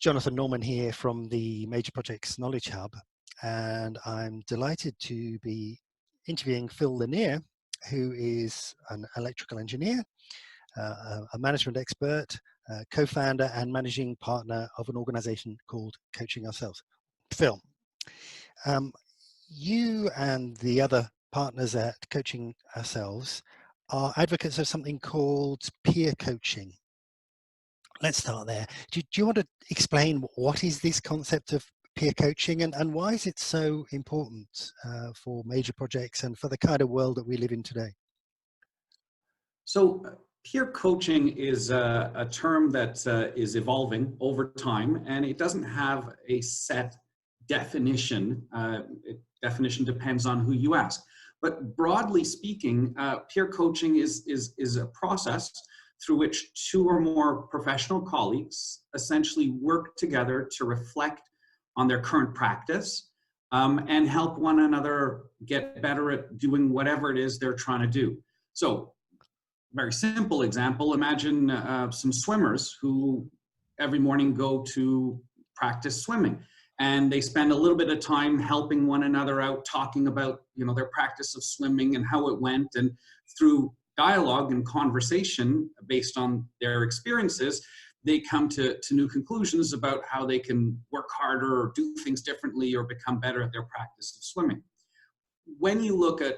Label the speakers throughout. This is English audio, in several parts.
Speaker 1: Jonathan Norman here from the Major Projects Knowledge Hub, and I'm delighted to be interviewing Phil LeNir, who is an electrical engineer, a management expert, co-founder and managing partner of an organization called Coaching Ourselves. Phil, you and the other partners at Coaching Ourselves are advocates of something called peer coaching. Let's start there. Do you want to explain what is this concept of peer coaching and why is it so important for major projects and for the kind of world that we live in today?
Speaker 2: So peer coaching is a term that is evolving over time, and it doesn't have a set definition. Definition depends on who you ask. But broadly speaking, peer coaching is a process through which two or more professional colleagues essentially work together to reflect on their current practice and help one another get better at doing whatever it is they're trying to do. So, very simple example, imagine some swimmers who every morning go to practice swimming, and they spend a little bit of time helping one another out, talking about their practice of swimming and how it went, and through dialogue and conversation based on their experiences, they come to new conclusions about how they can work harder or do things differently or become better at their practice of swimming. When you look at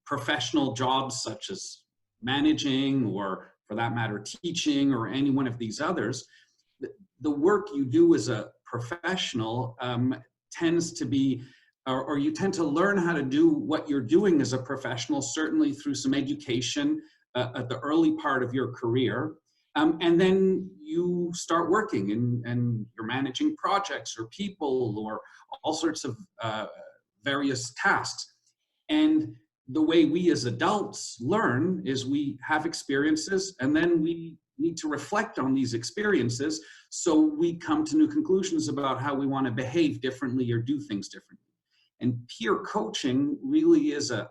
Speaker 2: professional jobs such as managing, or for that matter, teaching, or any one of these others, the work you do as a professional tends to be, or you tend to learn how to do what you're doing as a professional, certainly through some education at the early part of your career. And then you start working and you're managing projects or people or all sorts of various tasks. And the way we as adults learn is we have experiences, and then we need to reflect on these experiences so we come to new conclusions about how we want to behave differently or do things differently. And peer coaching really is a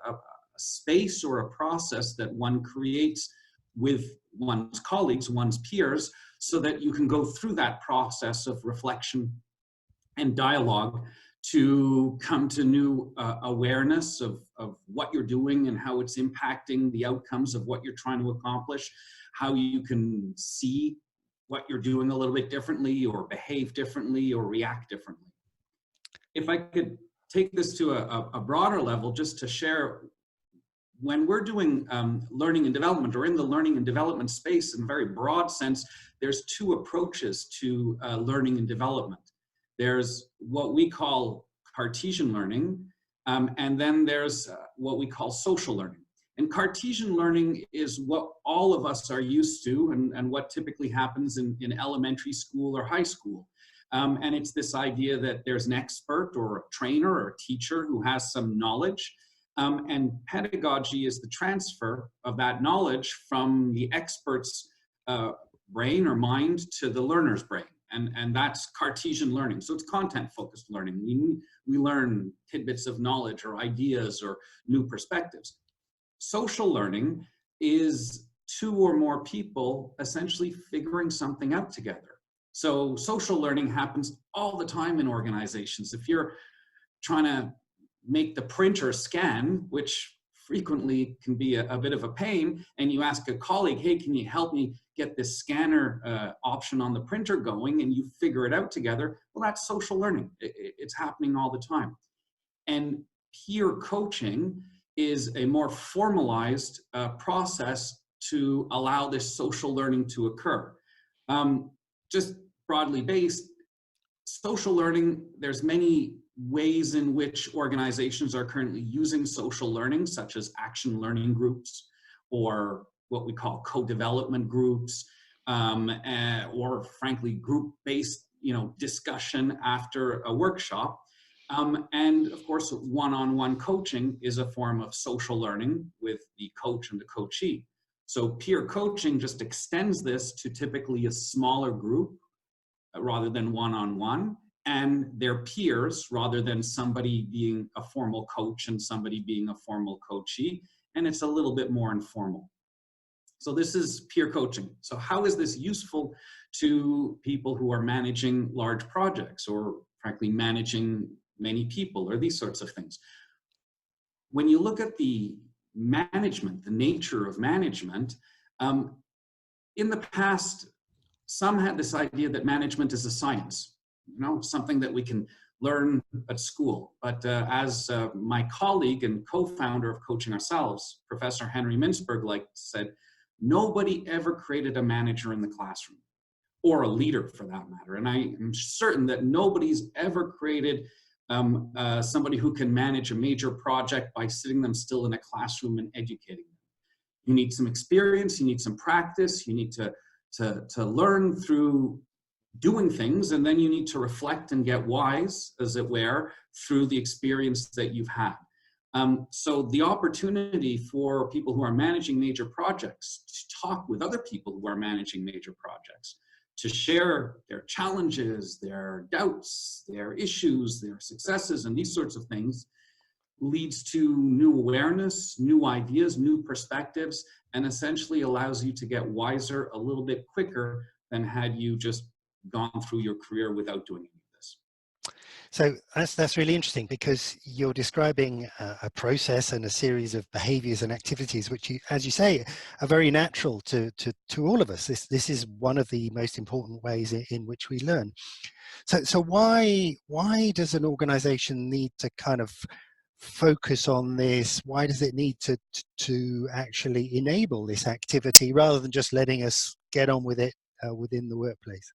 Speaker 2: space or a process that one creates with one's colleagues, one's peers, so that you can go through that process of reflection and dialogue to come to new awareness of what you're doing and how it's impacting the outcomes of what you're trying to accomplish, how you can see what you're doing a little bit differently or behave differently or react differently. If I could take this to a broader level, just to share, when we're doing learning and development, or in the learning and development space in a very broad sense, there's two approaches to learning and development. There's what we call Cartesian learning, and then there's what we call social learning. And Cartesian learning is what all of us are used to, and what typically happens in elementary school or high school. And it's this idea that there's an expert or a trainer or a teacher who has some knowledge, and pedagogy is the transfer of that knowledge from the expert's brain or mind to the learner's brain. And that's Cartesian learning. So it's content-focused learning. We learn tidbits of knowledge or ideas or new perspectives. Social learning is two or more people essentially figuring something out together. So social learning happens all the time in organizations. If you're trying to make the printer scan, which frequently can be a bit of a pain, and you ask a colleague, hey, can you help me get this scanner option on the printer going, and you figure it out together, well, that's social learning. It's happening all the time. And peer coaching is a more formalized process to allow this social learning to occur. Just broadly based, social learning, there's many ways in which organizations are currently using social learning, such as action learning groups, or what we call co-development groups, or frankly, group-based discussion after a workshop. And of course, one-on-one coaching is a form of social learning with the coach and the coachee. So peer coaching just extends this to typically a smaller group rather than one-on-one, and their peers rather than somebody being a formal coach and somebody being a formal coachee, and it's a little bit more informal. So this is peer coaching. So how is this useful to people who are managing large projects, or frankly managing many people, or these sorts of things? When you look at the management, the nature of management, in the past, some had this idea that management is a science, something that we can learn at school. But as my colleague and co-founder of Coaching Ourselves, Professor Henry Mintzberg, said, nobody ever created a manager in the classroom, or a leader for that matter. And I am certain that nobody's ever created somebody who can manage a major project by sitting them still in a classroom and educating them. You need some experience, you need some practice, you need to learn through doing things, and then you need to reflect and get wise, as it were, through the experience that you've had. So the opportunity for people who are managing major projects to talk with other people who are managing major projects, to share their challenges, their doubts, their issues, their successes, and these sorts of things, leads to new awareness, new ideas, new perspectives, and essentially allows you to get wiser a little bit quicker than had you just gone through your career without doing any of this.
Speaker 1: So that's really interesting, because you're describing a process and a series of behaviors and activities which, as you say, are very natural to all of us. This is one of the most important ways in which we learn. So why does an organization need to kind of focus on this? Why does it need to actually enable this activity rather than just letting us get on with it within the workplace?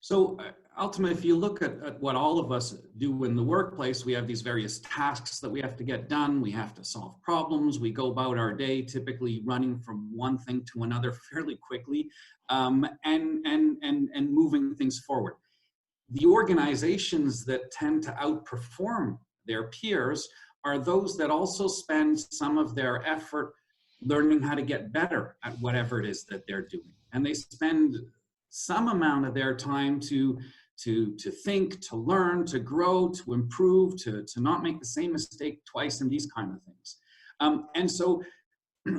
Speaker 2: So ultimately, if you look at what all of us do in the workplace, we have these various tasks that we have to get done. We have to solve problems. We go about our day typically running from one thing to another fairly quickly, and moving things forward. The organizations that tend to outperform their peers are those that also spend some of their effort learning how to get better at whatever it is that they're doing. And they spend some amount of their time to think, to learn, to grow, to improve, to not make the same mistake twice, and these kind of things. And so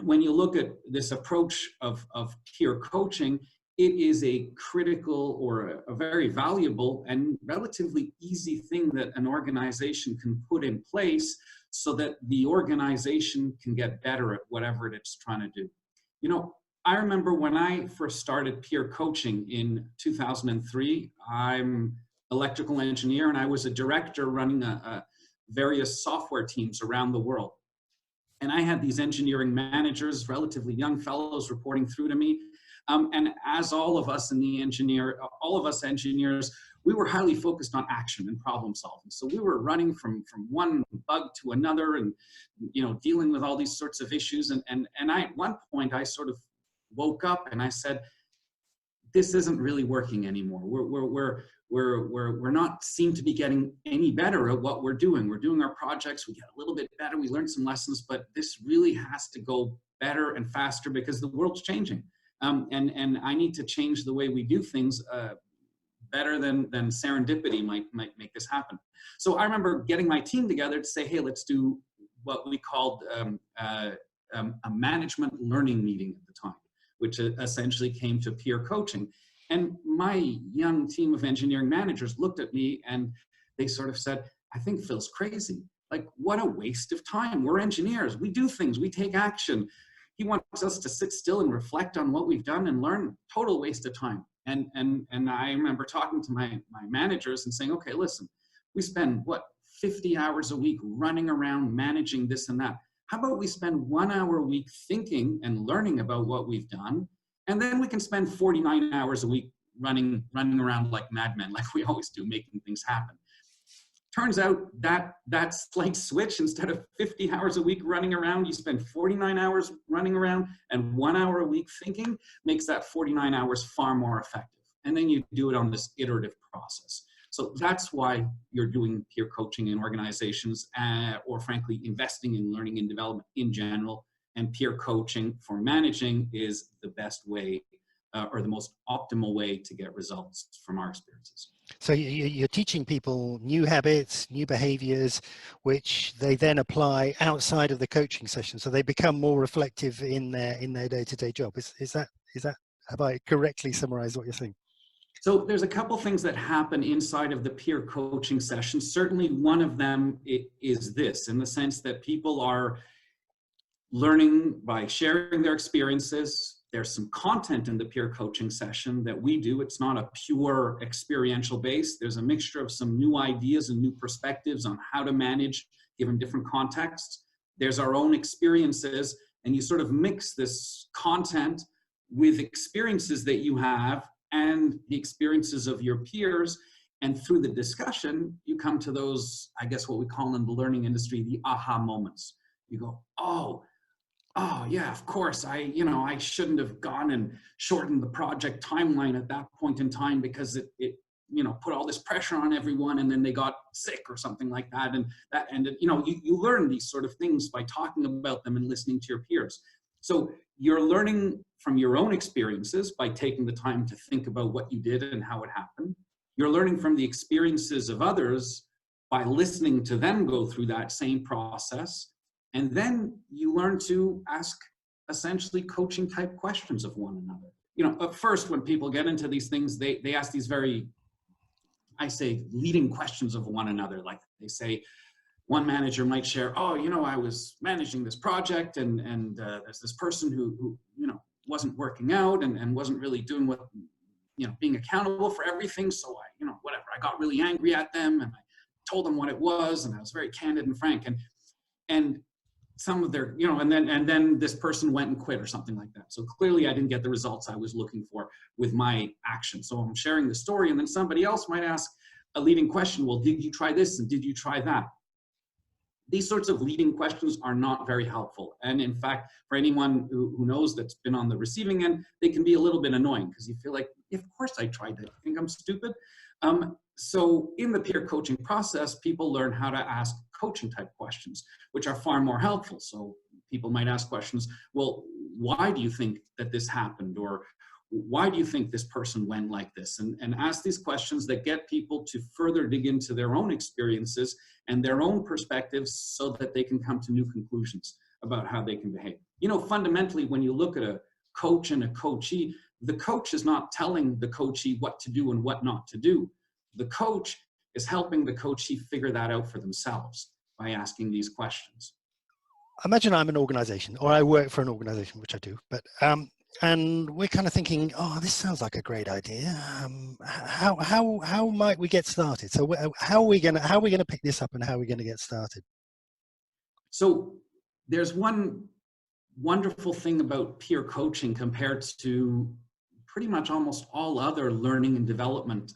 Speaker 2: when you look at this approach of peer coaching, it is a critical, or a very valuable and relatively easy thing that an organization can put in place so that the organization can get better at whatever it's trying to do. I remember when I first started peer coaching in 2003, I'm electrical engineer, and I was a director running various software teams around the world. And I had these engineering managers, relatively young fellows, reporting through to me. And as all of us engineers, we were highly focused on action and problem solving. So we were running from one bug to another, and dealing with all these sorts of issues. And at one point I sort of woke up and I said, this isn't really working anymore. We're not seem to be getting any better at what we're doing. We're doing our projects, we get a little bit better, we learn some lessons, but this really has to go better and faster because the world's changing. And I need to change the way we do things better than serendipity might make this happen. So I remember getting my team together to say, hey, let's do what we called a management learning meeting at the time, which essentially came to peer coaching. And my young team of engineering managers looked at me and they sort of said, I think Phil's crazy. Like, what a waste of time. We're engineers. We do things. We take action. He wants us to sit still and reflect on what we've done and learn. Total waste of time. And I remember talking to my managers and saying, okay, listen, we spend, 50 hours a week running around managing this and that. How about we spend 1 hour a week thinking and learning about what we've done, and then we can spend 49 hours a week running around like madmen, like we always do, making things happen. Turns out that slight switch, instead of 50 hours a week running around, you spend 49 hours running around and 1 hour a week thinking, makes that 49 hours far more effective. And then you do it on this iterative process. So that's why you're doing peer coaching in organizations, or frankly, investing in learning and development in general. And peer coaching for managing is the best way, or the most optimal way to get results from our experiences.
Speaker 1: So you're teaching people new habits, new behaviors, which they then apply outside of the coaching session. So they become more reflective in their day-to-day job. Is that, have I correctly summarized what you're saying?
Speaker 2: So there's a couple things that happen inside of the peer coaching session. Certainly one of them is this, in the sense that people are learning by sharing their experiences. There's some content in the peer coaching session that we do. It's not a pure experiential base. There's a mixture of some new ideas and new perspectives on how to manage given different contexts. There's our own experiences, and you sort of mix this content with experiences that you have and the experiences of your peers. And through the discussion, you come to those, I guess what we call in the learning industry, the aha moments. You go, oh yeah, of course, I shouldn't have gone and shortened the project timeline at that point in time, because it put all this pressure on everyone, and then they got sick or something like that. And that ended, you learn these sort of things by talking about them and listening to your peers. So you're learning from your own experiences by taking the time to think about what you did and how it happened. You're learning from the experiences of others by listening to them go through that same process. And then you learn to ask essentially coaching type questions of one another. At first, when people get into these things, they ask these very, I say, leading questions of one another. Like they say, one manager might share, I was managing this project, and there's this person who wasn't working out and wasn't really doing what, being accountable for everything. So I got really angry at them, and I told them what it was, and I was very candid and frank. And some of their, and then this person went and quit or something like that. So clearly I didn't get the results I was looking for with my action. So I'm sharing the story, and then somebody else might ask a leading question. Well, did you try this? And did you try that? These sorts of leading questions are not very helpful. And in fact, for anyone who knows that's been on the receiving end, they can be a little bit annoying, because you feel like, of course I tried that. You think I'm stupid? So in the peer coaching process, people learn how to ask coaching type questions, which are far more helpful. So people might ask questions, well, why do you think that this happened? Or why do you think this person went like this? And ask these questions that get people to further dig into their own experiences and their own perspectives, so that they can come to new conclusions about how they can behave. Fundamentally, when you look at a coach and a coachee, the coach is not telling the coachee what to do and what not to do. The coach is helping the coachee figure that out for themselves by asking these questions.
Speaker 1: Imagine I'm an organization, or I work for an organization, which I do, but and we're kind of thinking, this sounds like a great idea. How might we get started? So how are we gonna pick this up, and how are we gonna get started?
Speaker 2: So there's one wonderful thing about peer coaching compared to pretty much almost all other learning and development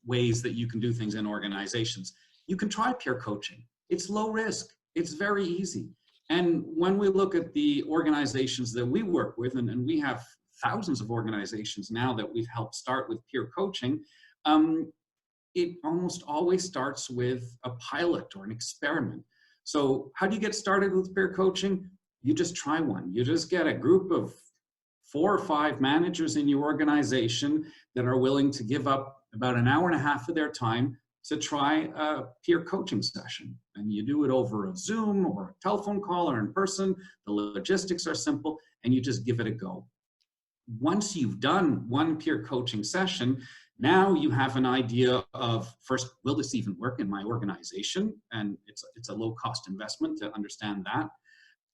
Speaker 2: ways that you can do things in organizations. You can try peer coaching. It's low risk. It's very easy. And when we look at the organizations that we work with, and we have thousands of organizations now that we've helped start with peer coaching, it almost always starts with a pilot or an experiment. So how do you get started with peer coaching? You just try one. You just get a group of 4 or 5 managers in your organization that are willing to give up about an hour and a half of their time to try a peer coaching session. And you do it over a Zoom or a telephone call or in person. The logistics are simple, and you just give it a go. Once you've done one peer coaching session, now you have an idea of, first, will this even work in my organization? And it's a low-cost investment to understand that.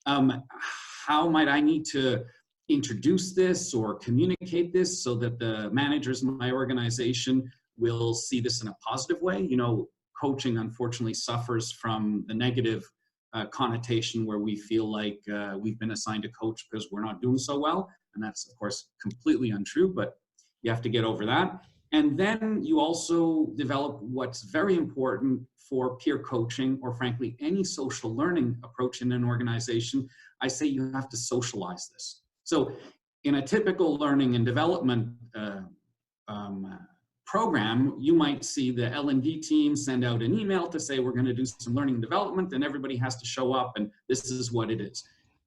Speaker 2: How might I need to introduce this or communicate this so that the managers in my organization will see this in a positive way? Coaching unfortunately suffers from the negative connotation where we feel like we've been assigned a coach because we're not doing so well. And that's, of course, completely untrue, but you have to get over that. And then you also develop what's very important for peer coaching, or frankly, any social learning approach in an organization. I say you have to socialize this. So in a typical learning and development program, you might see the L&D team send out an email to say, we're going to do some learning and development, and everybody has to show up, and this is what it is,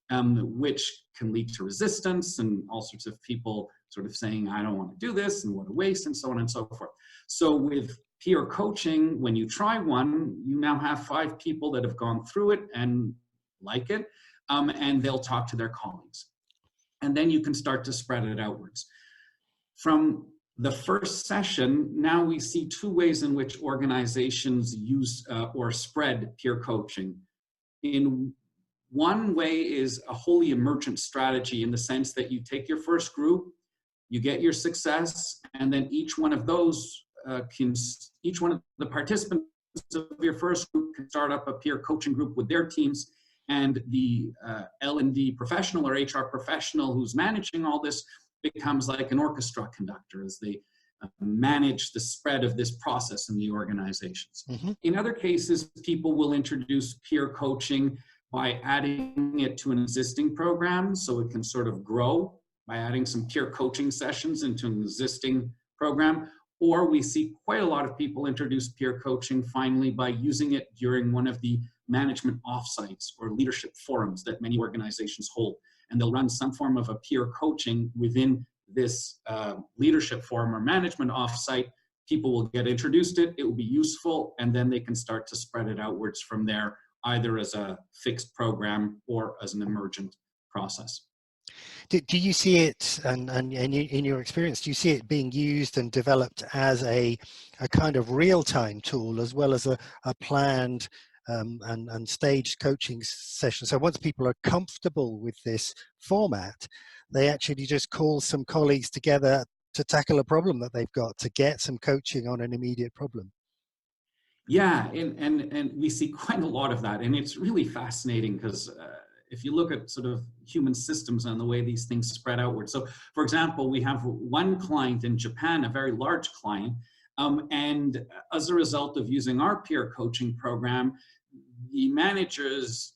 Speaker 2: which can lead to resistance and all sorts of people sort of saying, I don't want to do this and what a waste and so on and so forth. So with peer coaching, when you try one, you now have 5 people that have gone through it and like it, and they'll talk to their colleagues. And then you can start to spread it outwards. From the first session, now we see 2 ways in which organizations use or spread peer coaching. In one way is a wholly emergent strategy, in the sense that you take your first group, you get your success, and then each one of those each one of the participants of your first group can start up a peer coaching group with their teams, and the L&D professional or HR professional who's managing all this becomes like an orchestra conductor as they manage the spread of this process in the organizations.
Speaker 1: Mm-hmm.
Speaker 2: In other cases, people will introduce peer coaching by adding it to an existing program, so it can sort of grow by adding some peer coaching sessions into an existing program. Or we see quite a lot of people introduce peer coaching finally by using it during one of the management offsites or leadership forums that many organizations hold. And they'll run some form of a peer coaching within this leadership forum or management offsite. People will get introduced to it, it will be useful, and then they can start to spread it outwards from there, either as a fixed program or as an emergent process.
Speaker 1: Do you see it, and in your experience, do you see it being used and developed as a kind of real-time tool as well as a planned and staged coaching session? So once people are comfortable with this format, they actually just call some colleagues together to tackle a problem that they've got, to get some coaching on an immediate problem.
Speaker 2: Yeah, and we see quite a lot of that, and it's really fascinating because if you look at sort of human systems and the way these things spread outward. So, for example, we have one client in Japan, a very large client, and as a result of using our peer coaching program, the managers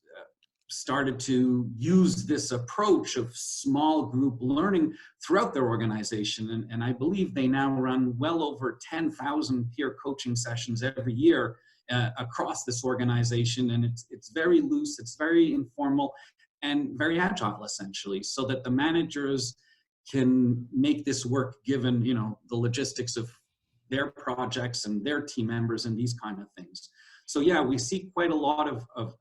Speaker 2: started to use this approach of small group learning throughout their organization. And I believe they now run well over 10,000 peer coaching sessions every year across this organization. And it's very loose, it's very informal, and very agile, essentially, so that the managers can make this work given, you know, the logistics of their projects and their team members and these kind of things. So yeah, we see quite a lot of,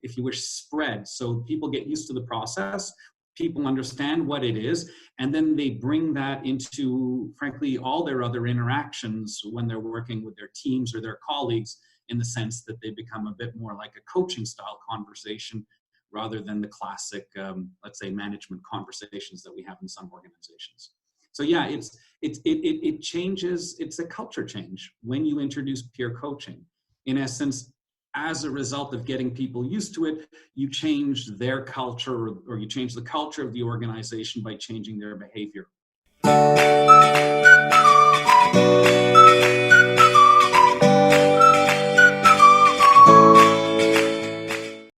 Speaker 2: if you wish, spread. So people get used to the process, people understand what it is, and then they bring that into, frankly, all their other interactions when they're working with their teams or their colleagues, in the sense that they become a bit more like a coaching style conversation rather than the classic, let's say, management conversations that we have in some organizations. So yeah, it changes, it's a culture change when you introduce peer coaching. In essence, as a result of getting people used to it, you change their culture, or you change the culture of the organization by changing their behavior.